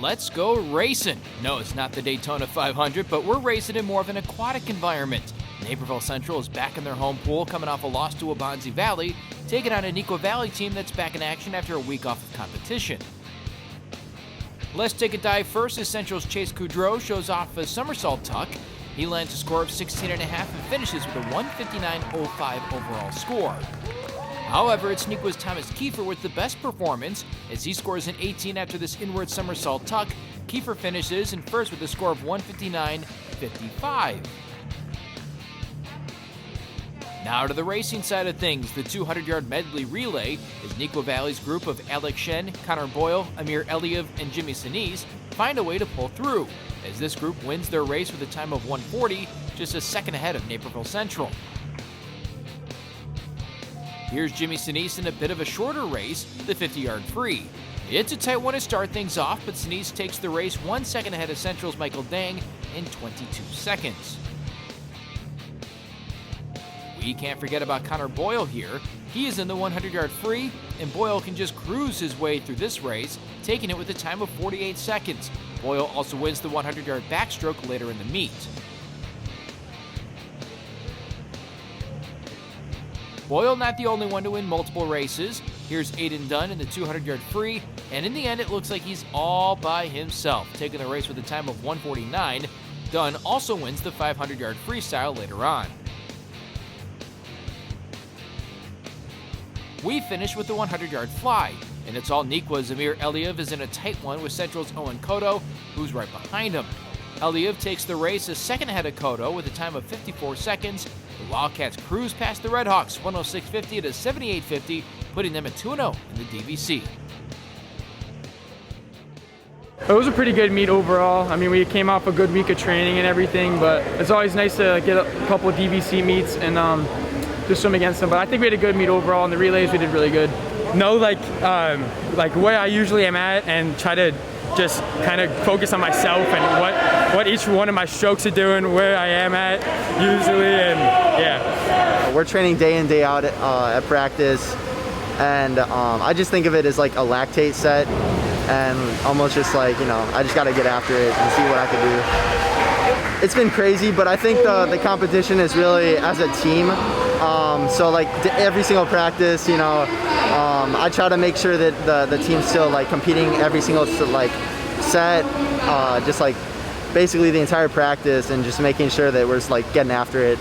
let's go racing. No, it's not the Daytona 500, but we're racing in more of an aquatic environment. Naperville Central is back in their home pool, coming off a loss to Waubonsie Valley, taking on a Neuqua Valley team that's back in action after a week off of competition. Let's take a dive first as Central's Chase Coudreaut shows off a summersault tuck. He lands a score of 16.5 and finishes with a 159.05 overall score. However, it's Neuqua's Thomas Kiefer with the best performance as he scores an 18 after this inward somersault tuck. Keifer finishes in first with a score of 159.55. Now to the racing side of things, the 200-yard medley relay is Neuqua Valley's group of Alex Shen, Boyle, Amir, Aliyev, and Senese find a way to pull through, as this group wins their race with a time of 1:40, just a second ahead of Naperville Central. Here's Senese in a bit of a shorter race, the 50-yard free. It's a tight one to start things off, but Senese takes the race 1 second ahead of Central's Michael Dang in 22 seconds. We can't forget about Boyle here. He is in the 100-yard free, and Boyle can just cruise his way through this race, taking it with a time of 48 seconds. Boyle also wins the 100-yard backstroke later in the meet. Boyle not the only one to win multiple races. Here's Aiden Dunn in the 200-yard free, and in the end it looks like he's all by himself, taking the race with a time of 1:49. Dunn also wins the 500-yard freestyle later on. We finish with the 100-yard fly, and it's all Neuqua's Amir Aliyev is in a tight one with Central's Owen Kodo, who's right behind him. Aliyev takes the race a second ahead of Kodo with a time of 54 seconds. The Wildcats cruise past the Redhawks 106.50 to 78.50, putting them at 2-0 in the DVC. It was a pretty good meet overall. I mean, we came off a good week of training and everything, but it's always nice to get a couple of DVC meets and just swim against them. But I think we had a good meet overall. In the relays, we did really good. Know like where I usually am at and try to just kind of focus on myself and what each one of my strokes are doing, where I am at usually, and yeah. We're training day in, day out at practice, and I just think of it as like a lactate set, and almost just like, you know, I just got to get after it and see what I can do. It's been crazy, but I think the competition is really as a team. So like every single practice, you know, I try to make sure that the team's still like competing every single like set, just like basically the entire practice, and just making sure that we're just like getting after it.